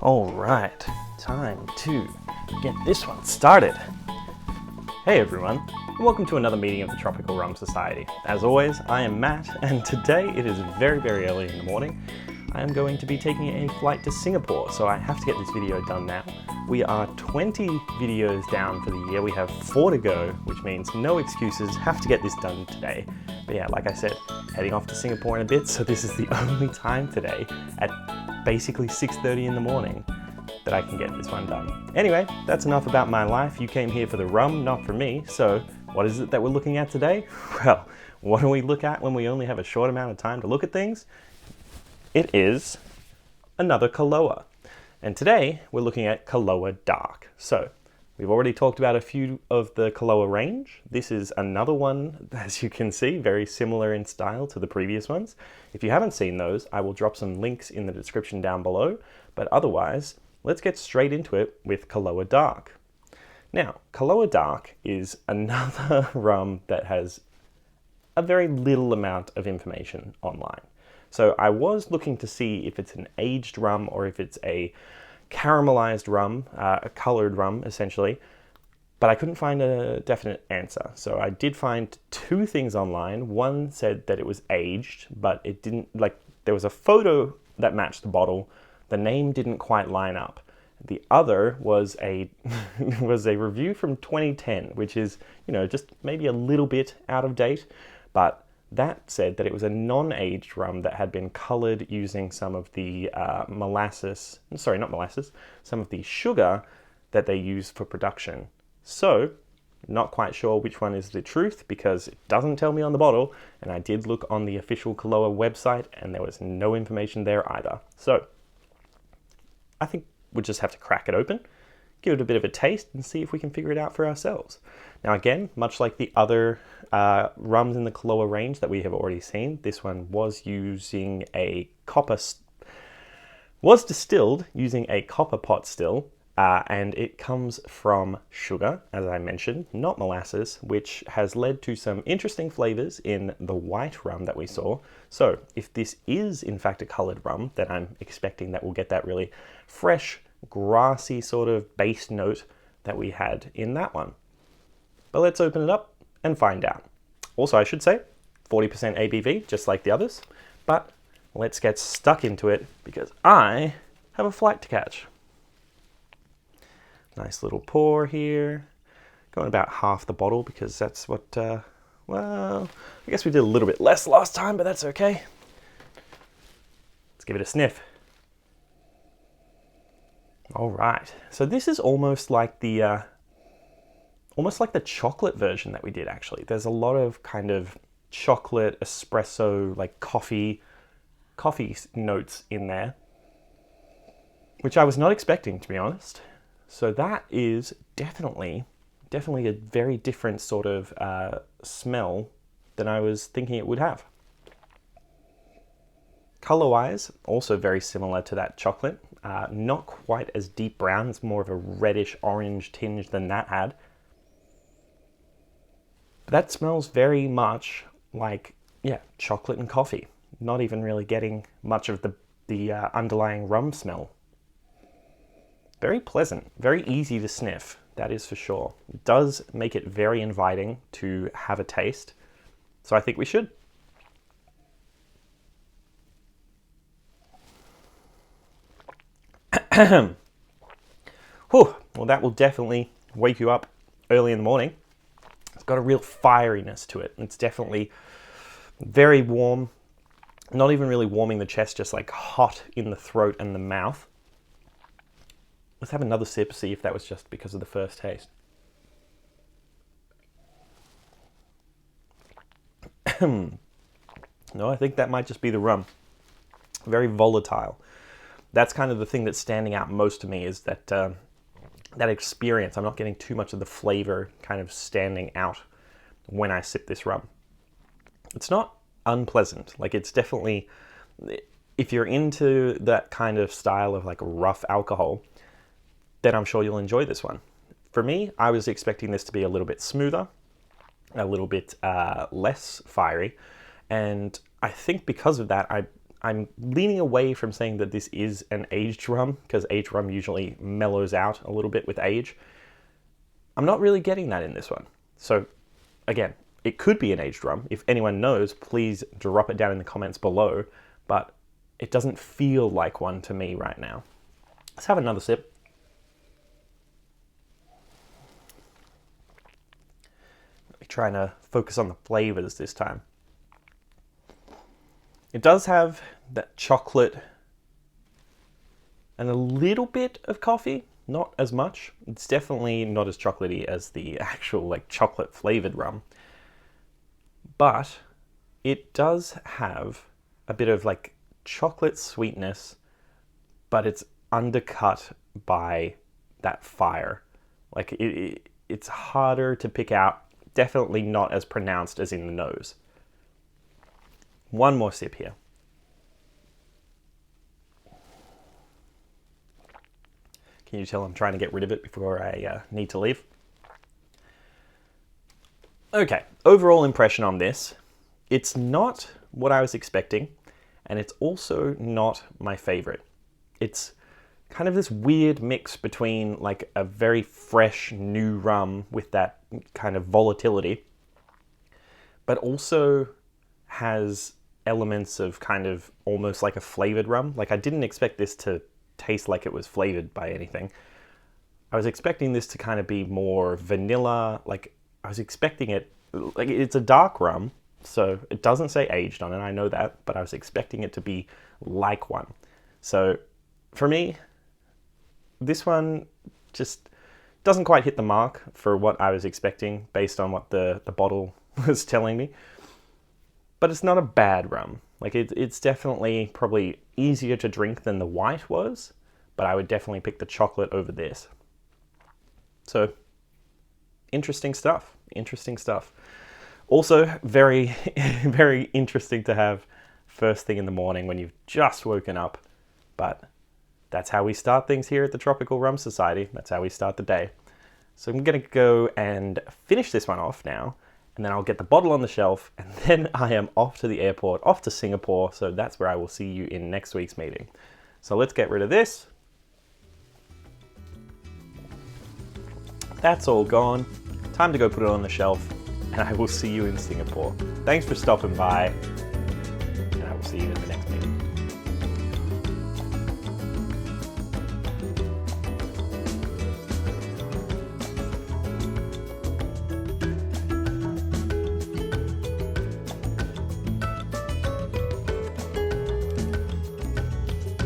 All right, time to get this one started. Hey everyone, and welcome to another meeting of the Tropical Rum Society. As always, I am Matt, and today it is very, very early in the morning. I am going to be taking a flight to Singapore, so I have to get this video done now. We are 20 videos down for the year. We have 4 to go, which means no excuses, have to get this done today. But yeah, like I said, heading off to Singapore in a bit, so this is the only time today at basically 6:30 in the morning that I can get this one done. Anyway, that's enough about my life. You came here for the rum, not for me. So what is it that we're looking at today? Well, what do we look at when we only have a short amount of time to look at things? It is another Koloa. And today we're looking at Koloa Dark. So we've already talked about a few of the Koloa range. This is another one, as you can see, very similar in style to the previous ones. If you haven't seen those, I will drop some links in the description down below. But otherwise, let's get straight into it with Koloa Dark. Now, Koloa Dark is another rum that has a very little amount of information online. So I was looking to see if it's an aged rum or if it's a caramelized rum, a colored rum essentially, but I couldn't find a definite answer. So I did find 2 things online. One said that it was aged, but it didn't, like, there was a photo that matched the bottle. The name didn't quite line up. The other was a was a review from 2010, which is, you know, just maybe a little bit out of date, but that said that it was a non-aged rum that had been colored using some of the some of the sugar that they use for production. So, not quite sure which one is the truth because it doesn't tell me on the bottle, and I did look on the official Koloa website and there was no information there either. So, I think we'll just have to crack it open, give it a bit of a taste and see if we can figure it out for ourselves. Now again, much like the other rums in the Koloa range that we have already seen, this one was distilled using a copper pot still, and it comes from sugar, as I mentioned, not molasses, which has led to some interesting flavors in the white rum that we saw. So if this is in fact a colored rum, then I'm expecting that we'll get that really fresh, grassy sort of base note that we had in that one. But let's open it up and find out. Also, I should say, 40% ABV, just like the others, but let's get stuck into it because I have a flight to catch. Nice little pour here. Going about half the bottle because that's what, well, I guess we did a little bit less last time, but that's okay. Let's give it a sniff. All right, so this is almost like the chocolate version that we did actually. There's a lot of kind of chocolate, espresso, like coffee notes in there, which I was not expecting, to be honest. So that is definitely a very different sort of smell than I was thinking it would have. Color-wise, also very similar to that chocolate. Not quite as deep brown, it's more of a reddish orange tinge than that had. But that smells very much like, yeah, chocolate and coffee. Not even really getting much of the underlying rum smell. Very pleasant, very easy to sniff, that is for sure. It does make it very inviting to have a taste, so I think we should. Whew. Well, that will definitely wake you up early in the morning. It's got a real fieriness to it. It's definitely very warm, not even really warming the chest, just like hot in the throat and the mouth. Let's have another sip, see if that was just because of the first taste. No, I think that might just be the rum. Very volatile. That's kind of the thing that's standing out most to me is that that experience. I'm not getting too much of the flavor kind of standing out when I sip this rum. It's not unpleasant. Like, it's definitely, if you're into that kind of style of like rough alcohol, then I'm sure you'll enjoy this one. For me, I was expecting this to be a little bit smoother, a little bit less fiery, and I think because of that, I'm leaning away from saying that this is an aged rum, because aged rum usually mellows out a little bit with age. I'm not really getting that in this one. So again, it could be an aged rum. If anyone knows, please drop it down in the comments below, but it doesn't feel like one to me right now. Let's have another sip. Trying to focus on the flavors this time. It does have that chocolate and a little bit of coffee, not as much. It's definitely not as chocolatey as the actual like chocolate flavored rum, but it does have a bit of like chocolate sweetness, but it's undercut by that fire. Like it's harder to pick out, definitely not as pronounced as in the nose. One more sip here. Can you tell I'm trying to get rid of it before I need to leave? Okay, overall impression on this. It's not what I was expecting, and it's also not my favorite. It's kind of this weird mix between like a very fresh new rum with that kind of volatility, but also has elements of kind of almost like a flavored rum. Like I didn't expect this to taste like it was flavored by anything. I was expecting this to kind of be more vanilla. Like I was expecting it, like it's a dark rum, so it doesn't say aged on it, I know that, but I was expecting it to be like one. So for me, this one just doesn't quite hit the mark for what I was expecting based on what the bottle was telling me. But it's not a bad rum. Like it's definitely probably easier to drink than the white was, but I would definitely pick the chocolate over this. So interesting stuff, interesting stuff. Also very, very interesting to have first thing in the morning when you've just woken up, but that's how we start things here at the Tropical Rum Society. That's how we start the day. So I'm gonna go and finish this one off now, and then I'll get the bottle on the shelf, and then I am off to the airport, off to Singapore, so that's where I will see you in next week's meeting. So let's get rid of this. That's all gone. Time to go put it on the shelf, and I will see you in Singapore. Thanks for stopping by, and I will see you in the next meeting.